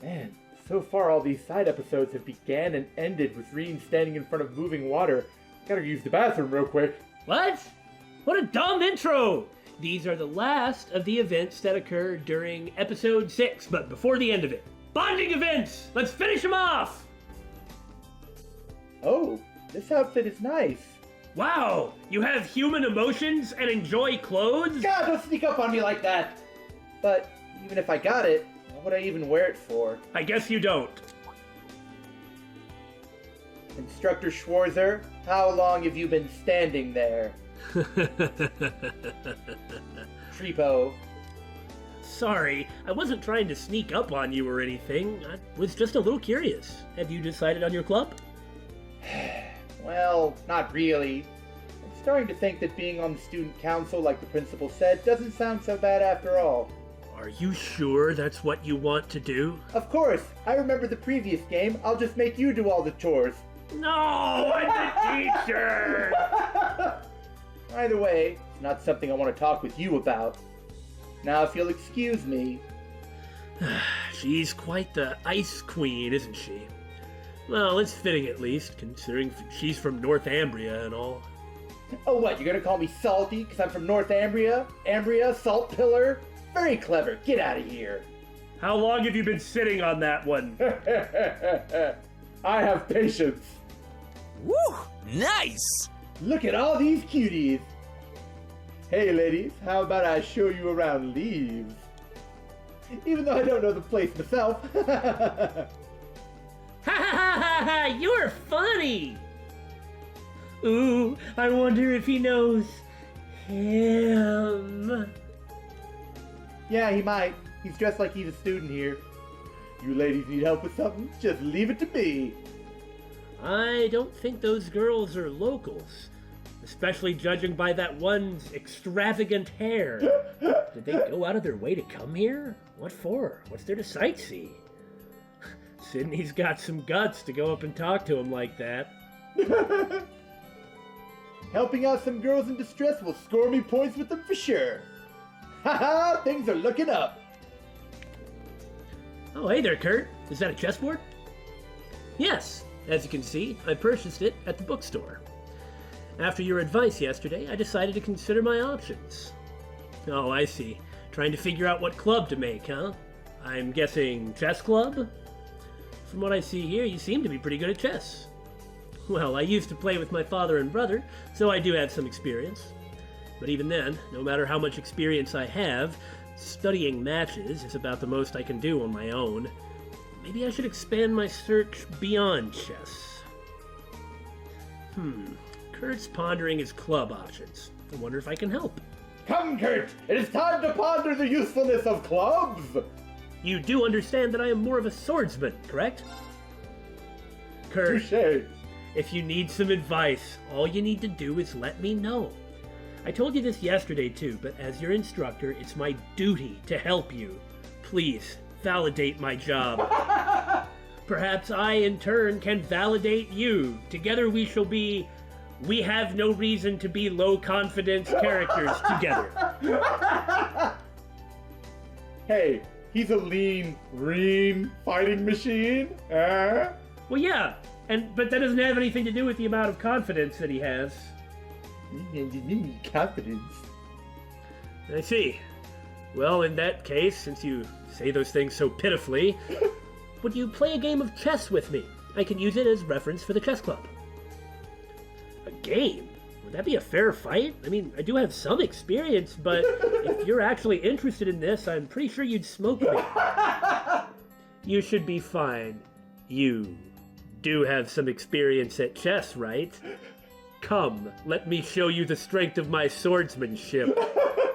Man, so far all these side episodes have began and ended with Reen standing in front of moving water. Gotta use the bathroom real quick. What? What a dumb intro! These are the last of the events that occur during episode 6, but before the end of it. Bonding events! Let's finish them off! Oh, this outfit is nice. Wow! You have human emotions and enjoy clothes? God, don't sneak up on me like that! But even if I got it, what would I even wear it for? I guess you don't. Instructor Schwarzer, how long have you been standing there? Treepo. Sorry, I wasn't trying to sneak up on you or anything. I was just a little curious. Have you decided on your club? Well, not really. I'm starting to think that being on the student council, like the principal said, doesn't sound so bad after all. Are you sure that's what you want to do? Of course! I remember the previous game. I'll just make you do all the chores. No, I'm the teacher! Either way, it's not something I want to talk with you about. Now, if you'll excuse me. She's quite the ice queen, isn't she? Well, it's fitting at least, considering she's from Northumbria and all. Oh, what, you're gonna call me salty because I'm from Northumbria? Ambria, salt pillar? Very clever, get out of here. How long have you been sitting on that one? I have patience. Woo! Nice! Look at all these cuties. Hey ladies, how about I show you around Leaves? Even though I don't know the place myself. Ha ha ha ha! You're funny! Ooh, I wonder if he knows him. Yeah, he might. He's dressed like he's a student here. You ladies need help with something? Just leave it to me. I don't think those girls are locals. Especially judging by that one's extravagant hair. Did they go out of their way to come here? What for? What's there to sightsee? Sydney's got some guts to go up and talk to him like that. Helping out some girls in distress will score me points with them for sure. Haha, things are looking up. Oh, hey there, Kurt. Is that a chessboard? Yes, as you can see, I purchased it at the bookstore. After your advice yesterday, I decided to consider my options. Oh, I see. Trying to figure out what club to make, huh? I'm guessing chess club? From what I see here, you seem to be pretty good at chess. Well, I used to play with my father and brother, so I do have some experience. But even then, no matter how much experience I have, studying matches is about the most I can do on my own. Maybe I should expand my search beyond chess. Kurt's pondering his club options. I wonder if I can help. Come, Kurt! It is time to ponder the usefulness of clubs! You do understand that I am more of a swordsman, correct? Kurt, Touché. if you need some advice, all you need to do is let me know. I told you this yesterday too, but as your instructor, it's my duty to help you. Please, validate my job. Perhaps I, in turn, can validate you. Together we shall be... We have no reason to be low-confidence characters together. Hey, he's a lean fighting machine, eh? Well, yeah, but that doesn't have anything to do with the amount of confidence that he has. Confidence. I see. Well, in that case, since you say those things so pitifully, would you play a game of chess with me? I can use it as reference for the chess club. A game? Would that be a fair fight? I mean, I do have some experience, but if you're actually interested in this, I'm pretty sure you'd smoke me. You should be fine. You do have some experience at chess, right? Come, let me show you the strength of my swordsmanship.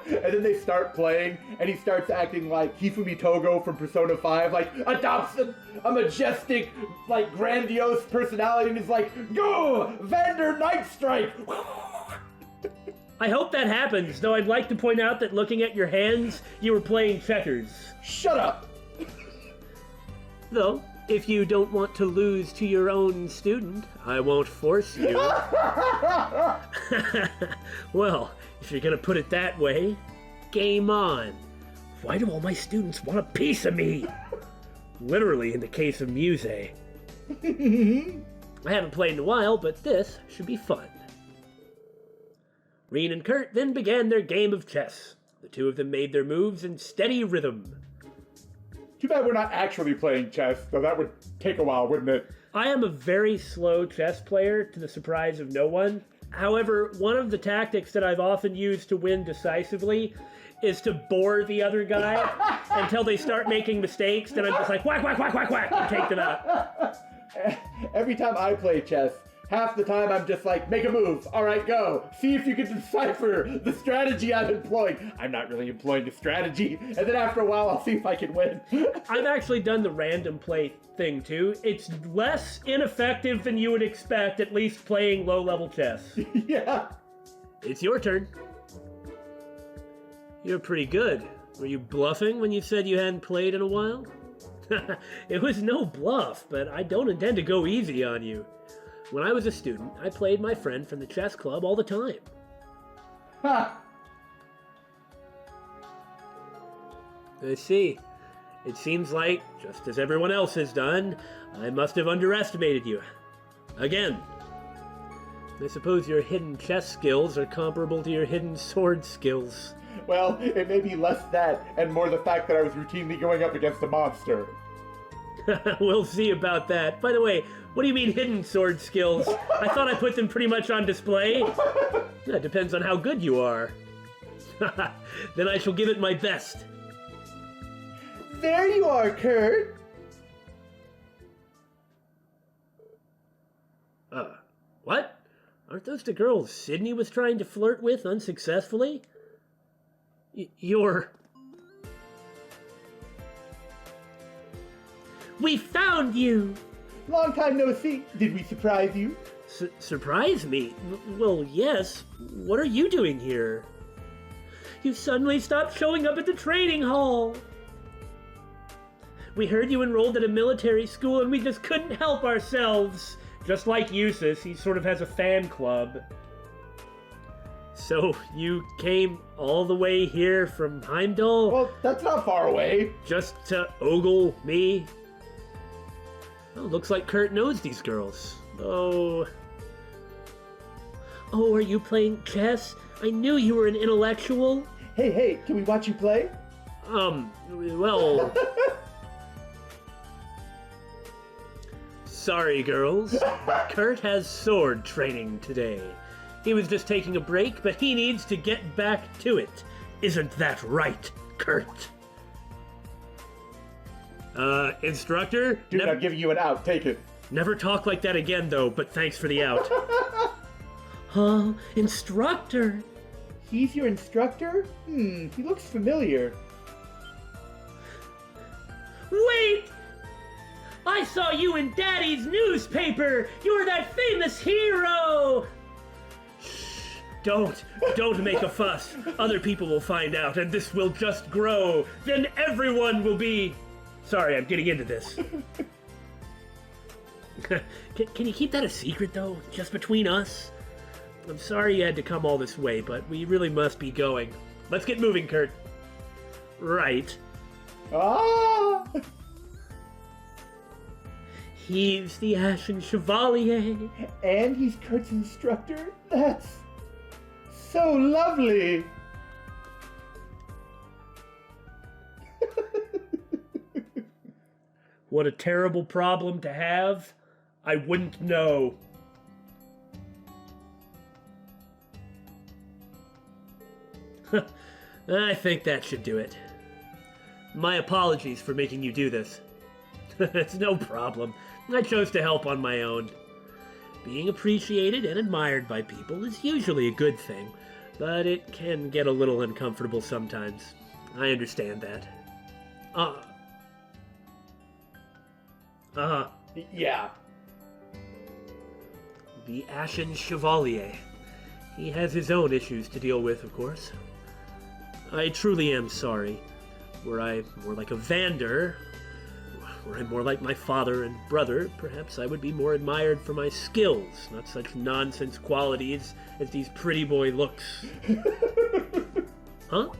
And then they start playing, and he starts acting like Hifumi Togo from Persona 5, like, adopts a majestic, like, grandiose personality, and is like, go, Vander Night Strike! I hope that happens, though I'd like to point out that looking at your hands, you were playing checkers. Shut up! Though, if you don't want to lose to your own student, I won't force you. Well, if you're gonna put it that way, game on. Why do all my students want a piece of me? Literally in the case of Muse. I haven't played in a while, but this should be fun. Reen and Kurt then began their game of chess. The two of them made their moves in steady rhythm. Too bad we're not actually playing chess, though that would take a while, wouldn't it? I am a very slow chess player, to the surprise of no one. However, one of the tactics that I've often used to win decisively is to bore the other guy until they start making mistakes, then I'm just like, whack, whack, whack, whack, whack, and take them out. Every time I play chess, half the time I'm just like, make a move. All right, go. See if you can decipher the strategy I'm employing. I'm not really employing a strategy. And then after a while, I'll see if I can win. I've actually done the random play thing too. It's less ineffective than you would expect, at least playing low-level chess. Yeah. It's your turn. You're pretty good. Were you bluffing when you said you hadn't played in a while? It was no bluff, but I don't intend to go easy on you. When I was a student, I played my friend from the chess club all the time. Ha! I see. It seems like, just as everyone else has done, I must have underestimated you. Again. I suppose your hidden chess skills are comparable to your hidden sword skills. Well, it may be less that, and more the fact that I was routinely going up against a monster. We'll see about that. By the way, what do you mean hidden sword skills? I thought I put them pretty much on display. That depends on how good you are. Then I shall give it my best. There you are, Kurt. What? Aren't those the girls Sydney was trying to flirt with unsuccessfully? You're... We found you! Long time no see. Did we surprise you? Surprise me? Well, yes. What are you doing here? You suddenly stopped showing up at the training hall. We heard you enrolled at a military school and we just couldn't help ourselves. Just like Eustace, he sort of has a fan club. So, you came all the way here from Heimdall? Well, that's not far away. Just to ogle me? Well, looks like Kurt knows these girls. Oh, are you playing chess? I knew you were an intellectual. Hey, can we watch you play? Well... Sorry, girls. Kurt has sword training today. He was just taking a break, but he needs to get back to it. Isn't that right, Kurt? Instructor? Dude, I'm giving you an out. Take it. Never talk like that again, though, but thanks for the out. Instructor? He's your instructor? He looks familiar. Wait! I saw you in Daddy's newspaper! You're that famous hero! Shh! Don't make a fuss. Other people will find out, and this will just grow. Then everyone will be... Sorry, I'm getting into this. Can you keep that a secret, though? Just between us? I'm sorry you had to come all this way, but we really must be going. Let's get moving, Kurt. Right. Ah! He's the Ashen Chevalier. And he's Kurt's instructor? That's so lovely. What a terrible problem to have. I wouldn't know. I think that should do it. My apologies for making you do this. It's no problem. I chose to help on my own. Being appreciated and admired by people is usually a good thing, but it can get a little uncomfortable sometimes. I understand that. Yeah. The Ashen Chevalier. He has his own issues to deal with, of course. I truly am sorry. Were I more like a Vander, were I more like my father and brother, perhaps I would be more admired for my skills, not such nonsense qualities as these pretty boy looks. Huh?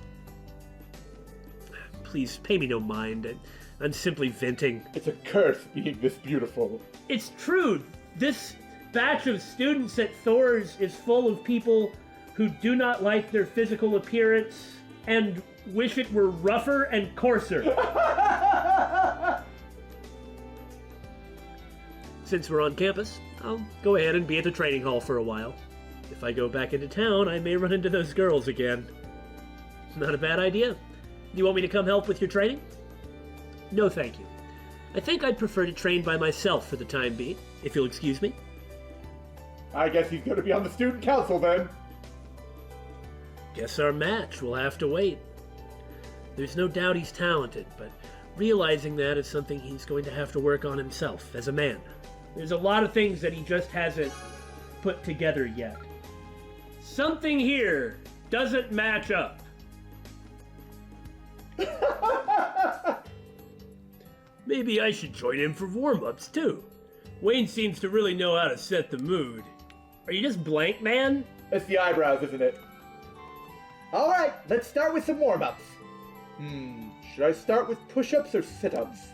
Please pay me no mind. I'm simply venting. It's a curse being this beautiful. It's true. This batch of students at THORS is full of people who do not like their physical appearance and wish it were rougher and coarser. Since we're on campus, I'll go ahead and be at the training hall for a while. If I go back into town, I may run into those girls again. Not a bad idea. You want me to come help with your training? No, thank you. I think I'd prefer to train by myself for the time being, if you'll excuse me. I guess he's gonna be on the student council then. Guess our match will have to wait. There's no doubt he's talented, but realizing that is something he's going to have to work on himself as a man. There's a lot of things that he just hasn't put together yet. Something here doesn't match up. Maybe I should join him for warm-ups too. Wayne seems to really know how to set the mood. Are you just blank, man? It's the eyebrows, isn't it? Alright, let's start with some warm-ups. Should I start with push-ups or sit-ups?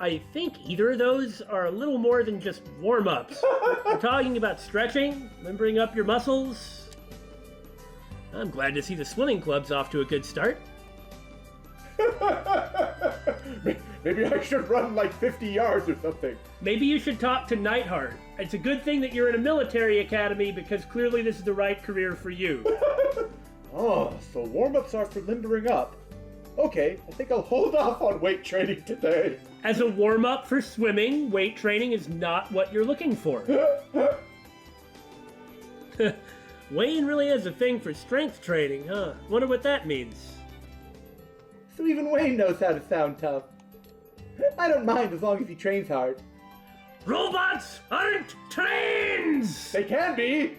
I think either of those are a little more than just warm-ups. We're talking about stretching, limbering up your muscles. I'm glad to see the swimming club's off to a good start. Maybe I should run like 50 yards or something. Maybe you should talk to Nightheart. It's a good thing that you're in a military academy because clearly this is the right career for you. Oh, so warm-ups are for limbering up. Okay, I think I'll hold off on weight training today. As a warm-up for swimming, weight training is not what you're looking for. Wayne really has a thing for strength training, huh? Wonder what that means. So even Wayne knows how to sound tough. I don't mind as long as he trains hard. Robots aren't trains! They can be!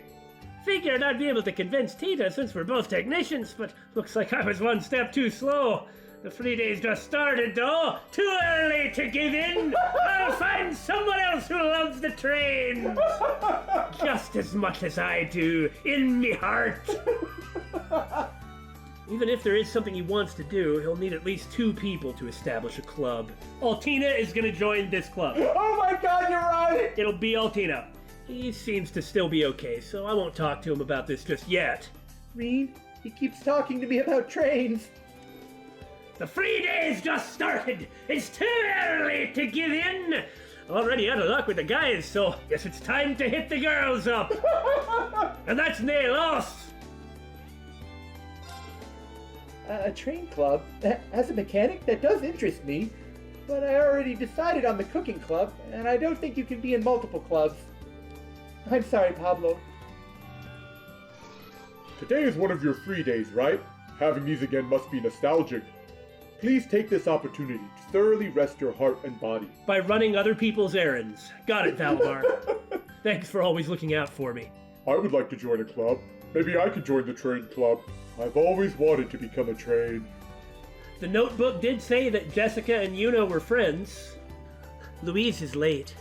Figured I'd be able to convince Tita since we're both technicians, but looks like I was one step too slow. The free day's just started, though. Too early to give in. I'll find someone else who loves the trains. Just as much as I do, in me heart. Even if there is something he wants to do, he'll need at least 2 people to establish a club. Altina is gonna join this club. Oh my god, you're right! It'll be Altina. He seems to still be okay, so I won't talk to him about this just yet. Reed, he keeps talking to me about trains. The free day's just started. It's too early to give in. Already out of luck with the guys, so guess it's time to hit the girls up. And that's nail loss. A train club? As a mechanic, that does interest me. But I already decided on the cooking club, and I don't think you can be in multiple clubs. I'm sorry, Pablo. Today is one of your free days, right? Having these again must be nostalgic. Please take this opportunity to thoroughly rest your heart and body. By running other people's errands. Got it, Valimar. Thanks for always looking out for me. I would like to join a club. Maybe I could join the train club. I've always wanted to become a train. The notebook did say that Jessica and Yuna were friends. Louise is late.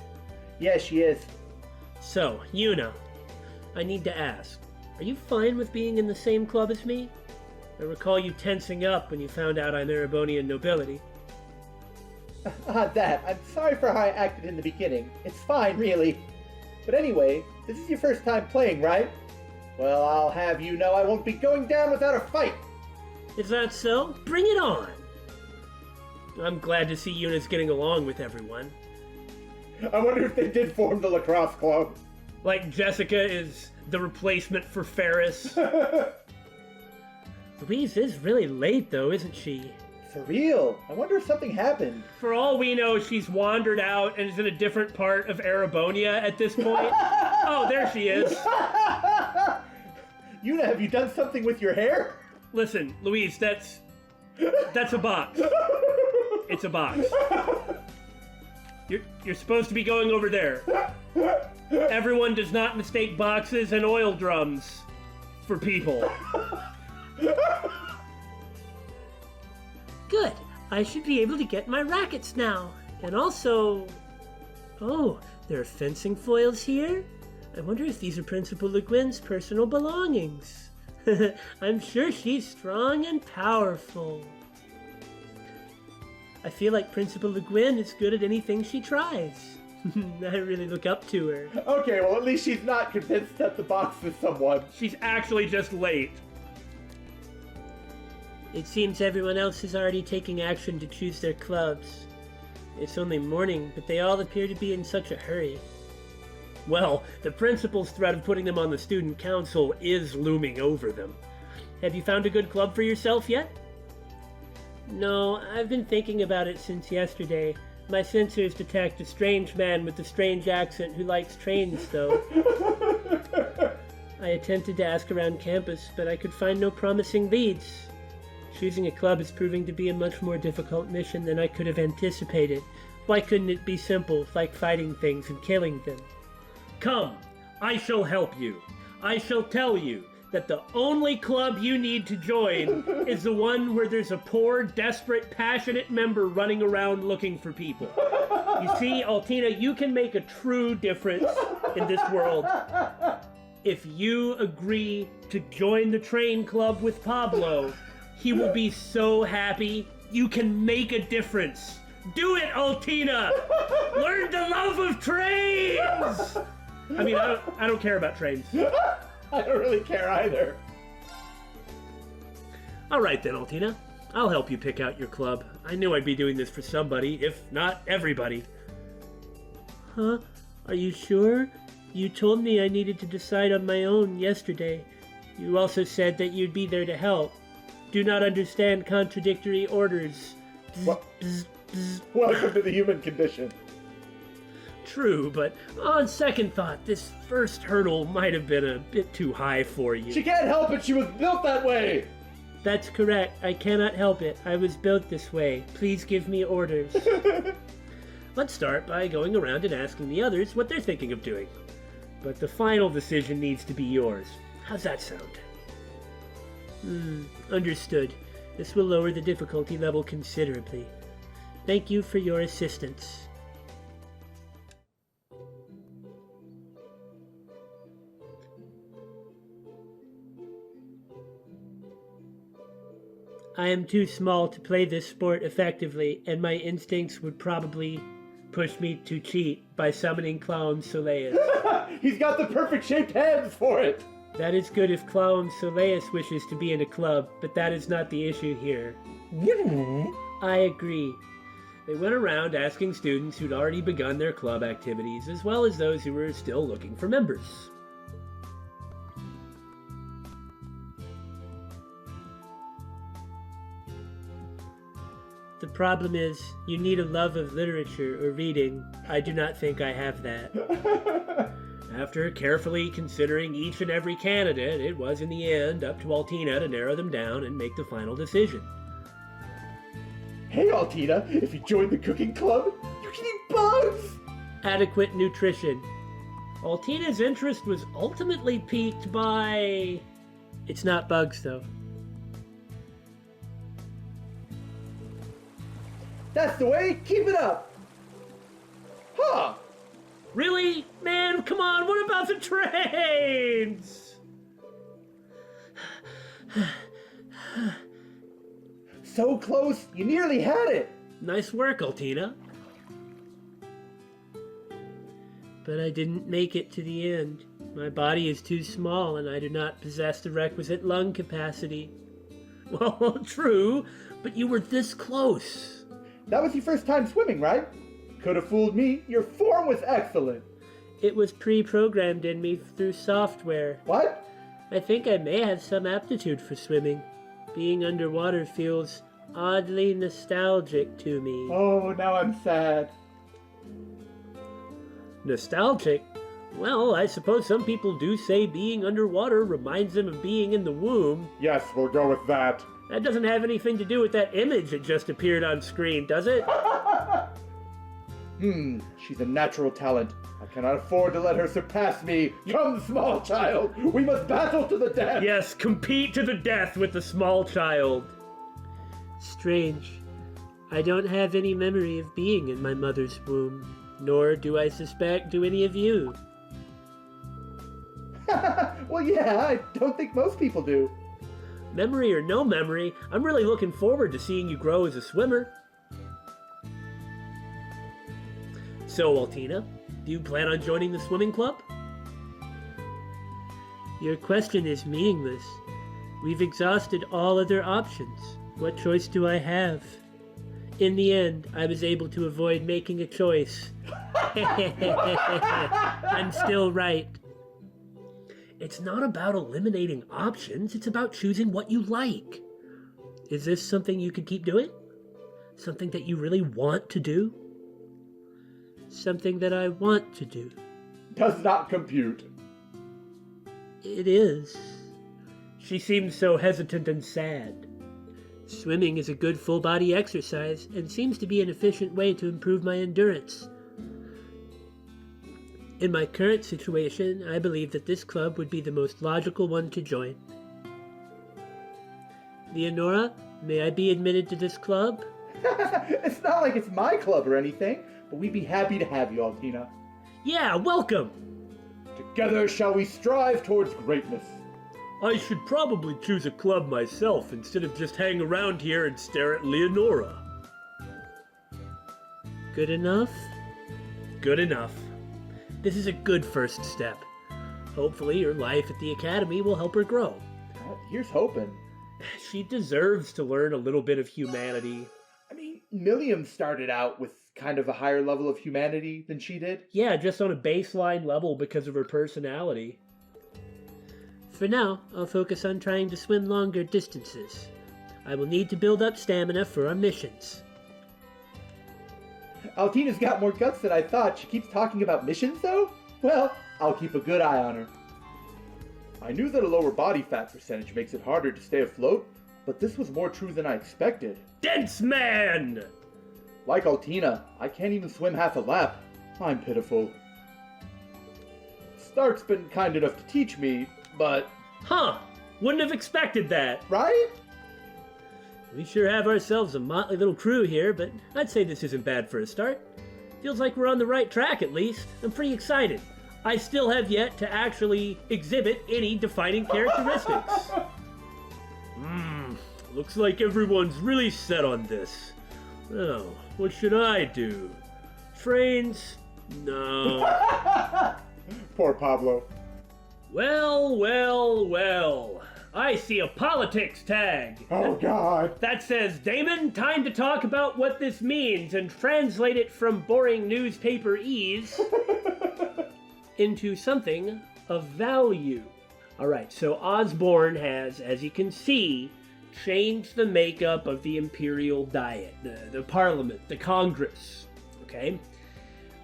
Yes, she is. So, Yuna, I need to ask, are you fine with being in the same club as me? I recall you tensing up when you found out I'm Erebonian nobility. That. I'm sorry for how I acted in the beginning. It's fine, really. But anyway, this is your first time playing, right? Well, I'll have you know I won't be going down without a fight. If that's so, bring it on. I'm glad to see Yuna's getting along with everyone. I wonder if they did form the lacrosse club. Like Jessica is the replacement for Ferris. Louise is really late, though, isn't she? For real. I wonder if something happened. For all we know, she's wandered out and is in a different part of Erebonia at this point. Oh, there she is. Yuna, have you done something with your hair? Listen, Louise, that's a box. It's a box. You're supposed to be going over there. Everyone does not mistake boxes and oil drums for people. Good. I should be able to get my rackets now. And also... Oh, there are fencing foils here? I wonder if these are Principal Le Guin's personal belongings. I'm sure she's strong and powerful. I feel like Principal Le Guin is good at anything she tries. I really look up to her. Okay, well, at least she's not convinced that the box is someone. She's actually just late. It seems everyone else is already taking action to choose their clubs. It's only morning, but they all appear to be in such a hurry. Well, the principal's threat of putting them on the student council is looming over them. Have you found a good club for yourself yet? No, I've been thinking about it since yesterday. My sensors detect a strange man with a strange accent who likes trains, though. I attempted to ask around campus, but I could find no promising leads. Choosing a club is proving to be a much more difficult mission than I could have anticipated. Why couldn't it be simple, like fighting things and killing them? Come, I shall help you. I shall tell you that the only club you need to join is the one where there's a poor, desperate, passionate member running around looking for people. You see, Altina, you can make a true difference in this world. If you agree to join the train club with Pablo, he will be so happy. You can make a difference. Do it, Altina! Learn the love of trains! I mean, I don't care about trains. I don't really care either. All right then, Altina. I'll help you pick out your club. I knew I'd be doing this for somebody, if not everybody. Huh? Are you sure? You told me I needed to decide on my own yesterday. You also said that you'd be there to help. Do not understand contradictory orders. What? Welcome to the human condition. True, but on second thought, this first hurdle might have been a bit too high for you. She can't help it, she was built that way! That's correct. I cannot help it. I was built this way. Please give me orders. Let's start by going around and asking the others what they're thinking of doing. But the final decision needs to be yours. How's that sound? Understood. This will lower the difficulty level considerably. Thank you for your assistance. I am too small to play this sport effectively, and my instincts would probably push me to cheat by summoning Clown Soleus. He's got the perfect shaped hands for it! That is good if Clown Soleus wishes to be in a club, but that is not the issue here. I agree. They went around asking students who'd already begun their club activities, as well as those who were still looking for members. The problem is, you need a love of literature or reading. I do not think I have that. After carefully considering each and every candidate, it was in the end up to Altina to narrow them down and make the final decision. Hey, Altina, if you join the cooking club, you can eat bugs! Adequate nutrition. Altina's interest was ultimately piqued by... It's not bugs, though. That's the way, keep it up! Huh! Really? Man, come on, what about the trains? So close, you nearly had it! Nice work, Altina. But I didn't make it to the end. My body is too small and I do not possess the requisite lung capacity. Well, true, but you were this close. That was your first time swimming, right? Could have fooled me. Your form was excellent. It was pre-programmed in me through software. What? I think I may have some aptitude for swimming. Being underwater feels oddly nostalgic to me. Oh, now I'm sad. Nostalgic? Well, I suppose some people do say being underwater reminds them of being in the womb. Yes, we'll go with that. That doesn't have anything to do with that image that just appeared on screen, does it? She's a natural talent. I cannot afford to let her surpass me. Come, small child, we must battle to the death. Yes, compete to the death with the small child. Strange. I don't have any memory of being in my mother's womb, nor do I suspect do any of you. Well, yeah, I don't think most people do. Memory or no memory, I'm really looking forward to seeing you grow as a swimmer. So, Altina, do you plan on joining the swimming club? Your question is meaningless. We've exhausted all other options. What choice do I have? In the end, I was able to avoid making a choice. I'm still right. It's not about eliminating options, it's about choosing what you like. Is this something you could keep doing? Something that you really want to do? Something that I want to do. Does not compute. It is. She seems so hesitant and sad. Swimming is a good full-body exercise and seems to be an efficient way to improve my endurance. In my current situation, I believe that this club would be the most logical one to join. Leonora, may I be admitted to this club? It's not like it's my club or anything, but we'd be happy to have you, Altina. Yeah, welcome! Together shall we strive towards greatness. I should probably choose a club myself instead of just hang around here and stare at Leonora. Good enough? Good enough. This is a good first step. Hopefully your life at the academy will help her grow. Here's hoping. She deserves to learn a little bit of humanity. I mean, Milliam started out with kind of a higher level of humanity than she did. Yeah, just on a baseline level because of her personality. For now, I'll focus on trying to swim longer distances. I will need to build up stamina for our missions. Altina's got more guts than I thought. She keeps talking about missions, though? Well, I'll keep a good eye on her. I knew that a lower body fat percentage makes it harder to stay afloat, but this was more true than I expected. Dense man! Like Altina, I can't even swim half a lap. I'm pitiful. Stark's been kind enough to teach me, but... Huh! Wouldn't have expected that. Right? We sure have ourselves a motley little crew here, but I'd say this isn't bad for a start. Feels like we're on the right track at least. I'm pretty excited. I still have yet to actually exhibit any defining characteristics. Looks like everyone's really set on this. Well, what should I do? Trains? No. Poor Pablo. Well. I see a politics tag. Oh, God. That says, Daymon, time to talk about what this means and translate it from boring newspaper-ese into something of value. Alright, so Osborne has, as you can see, changed the makeup of the Imperial Diet, the Parliament, the Congress, okay?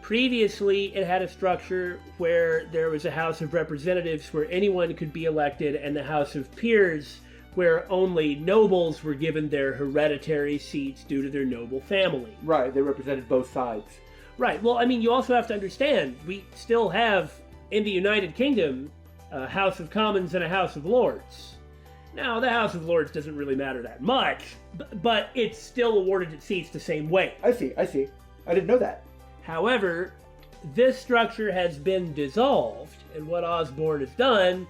Previously, it had a structure where there was a House of Representatives where anyone could be elected, and the House of Peers where only nobles were given their hereditary seats due to their noble family. Right, they represented both sides. Right, well, I mean, you also have to understand, we still have, in the United Kingdom, a House of Commons and a House of Lords. Now, the House of Lords doesn't really matter that much, but it's still awarded its seats the same way. I see. I didn't know that. However, this structure has been dissolved, and what Osborne has done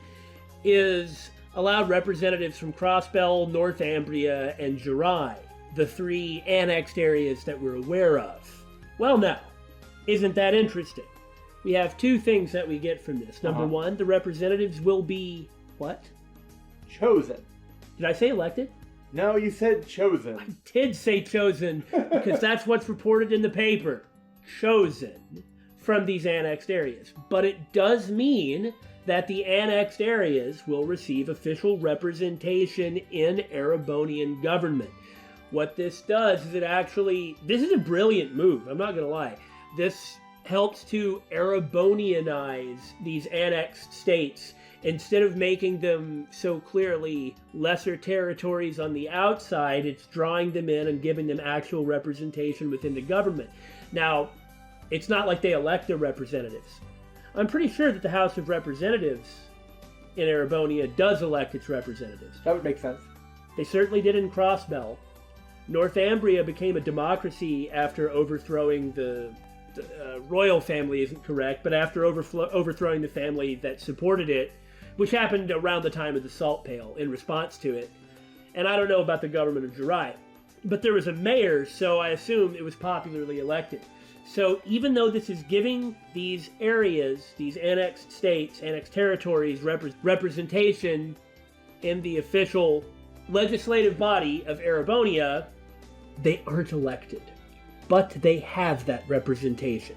is allowed representatives from Crossbell, Northumbria, and Jurai, the three annexed areas that we're aware of. Well, now, isn't that interesting? We have two things that we get from this. Number one, the representatives will be what? Chosen. Did I say elected? No, you said chosen. I did say chosen, because that's what's reported in the paper. Chosen from these annexed areas. But it does mean that the annexed areas will receive official representation in Erebonian government. What this does is this is a brilliant move, I'm not going to lie. This helps to Erebonianize these annexed states. Instead of making them so clearly lesser territories on the outside, it's drawing them in and giving them actual representation within the government. Now, it's not like they elect their representatives. I'm pretty sure that the House of Representatives in Erebonia does elect its representatives. That would make sense. They certainly did in Crossbell. Northumbria became a democracy after overthrowing the royal family isn't correct, but after overthrowing the family that supported it, which happened around the time of the Salt Pale in response to it. And I don't know about the government of Jurai. but there was a mayor, so I assume it was popularly elected. So even though this is giving these areas, these annexed states, annexed territories, representation in the official legislative body of Erebonia, they aren't elected. But they have that representation.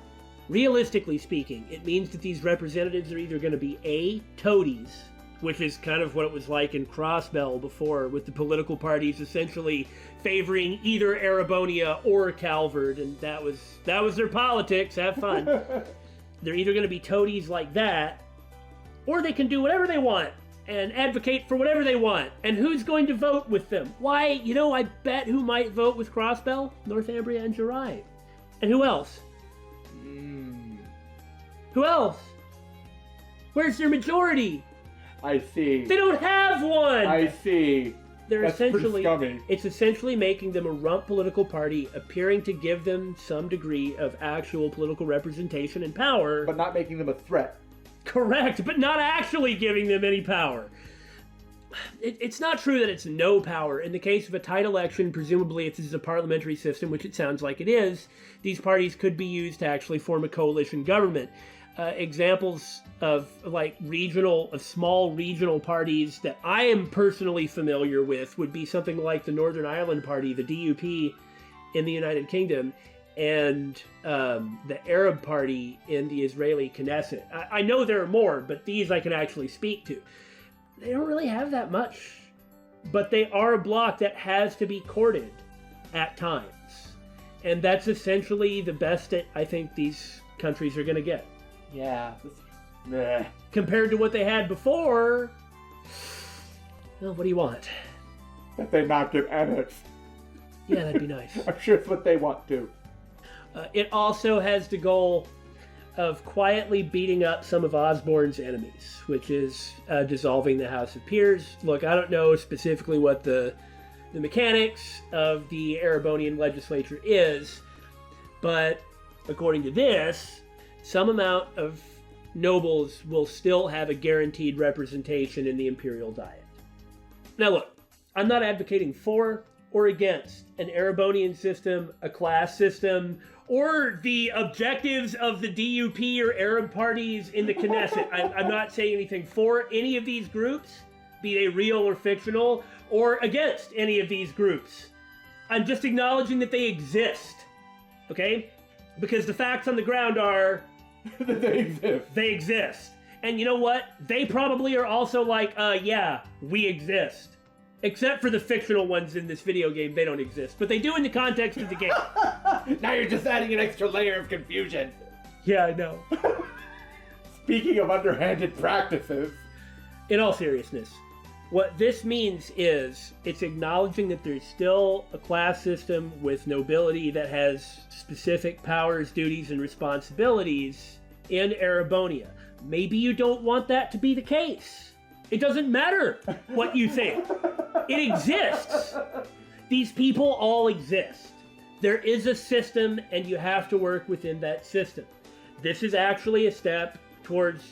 Realistically speaking, it means that these representatives are either going to be A, toadies, which is kind of what it was like in Crossbell before, with the political parties essentially favoring either Erebonia or Calvard, and that was their politics. Have fun. They're either going to be toadies like that, or they can do whatever they want and advocate for whatever they want. And who's going to vote with them? Why, I bet who might vote with Crossbell? Northumbria and Jerai. And who else? Who else? Where's their majority? I see. They don't have one! I see. That's pretty scummy. It's essentially making them a rump political party, appearing to give them some degree of actual political representation and power. But not making them a threat. Correct, but not actually giving them any power. It's not true that it's no power. In the case of a tight election, presumably if this is a parliamentary system, which it sounds like it is, these parties could be used to actually form a coalition government. Examples of small regional parties that I am personally familiar with would be something like the Northern Ireland Party, the DUP in the United Kingdom, and the Arab Party in the Israeli Knesset. I know there are more, but these I can actually speak to. They don't really have that much, but they are a bloc that has to be courted at times. And that's essentially the best that I think these countries are going to get. Yeah. Compared to what they had before, well, what do you want? That they not get annexed. Yeah, that'd be nice. I'm sure it's what they want to. It also has the goal of quietly beating up some of Osborne's enemies, which is dissolving the House of Peers. Look, I don't know specifically what the mechanics of the Erebonian legislature is, but according to this, some amount of nobles will still have a guaranteed representation in the Imperial Diet. Now look, I'm not advocating for or against an Erebonian system, a class system, or the objectives of the DUP or Arab parties in the Knesset. I'm not saying anything for any of these groups, be they real or fictional, or against any of these groups. I'm just acknowledging that they exist, okay? Because the facts on the ground are... that they exist. They exist. And you know what? They probably are also like, yeah, we exist. Except for the fictional ones in this video game, they don't exist. But they do in the context of the game. Now you're just adding an extra layer of confusion. Yeah, I know. Speaking of underhanded practices. In all seriousness, what this means is it's acknowledging that there's still a class system with nobility that has specific powers, duties, and responsibilities in Erebonia. Maybe you don't want that to be the case. It doesn't matter what you think. It exists. These people all exist. There is a system, and you have to work within that system. This is actually a step towards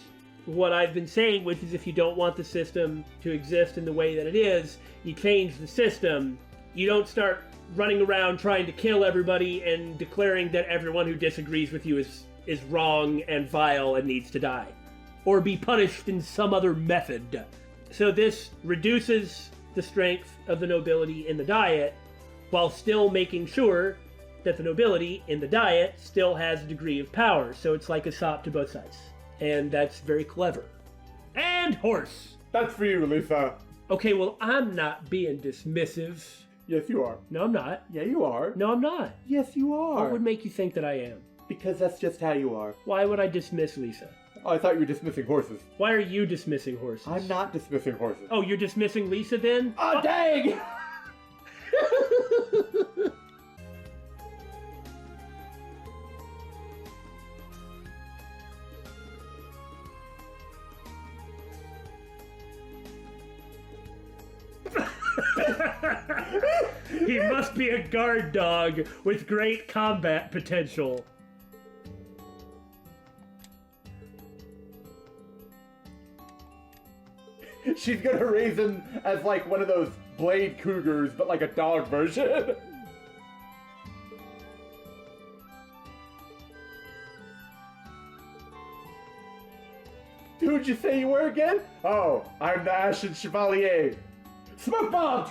what I've been saying, which is if you don't want the system to exist in the way that it is, you change the system. You don't start running around trying to kill everybody and declaring that everyone who disagrees with you is wrong and vile and needs to die, or be punished in some other method. So this reduces the strength of the nobility in the Diet, while still making sure that the nobility in the Diet still has a degree of power. So it's like a sop to both sides. And that's very clever. And horse! That's for you, Lisa. Okay, well, I'm not being dismissive. Yes, you are. No, I'm not. Yeah, you are. No, I'm not. Yes, you are. What would make you think that I am? Because that's just how you are. Why would I dismiss Lisa? Oh, I thought you were dismissing horses. Why are you dismissing horses? I'm not dismissing horses. Oh, you're dismissing Lisa then? Oh, dang! He must be a guard dog with great combat potential. She's gonna raise him as like one of those blade cougars, but like a dog version. Who'd you say you were again? Oh, I'm the Ashen Chevalier. Smoke bomb!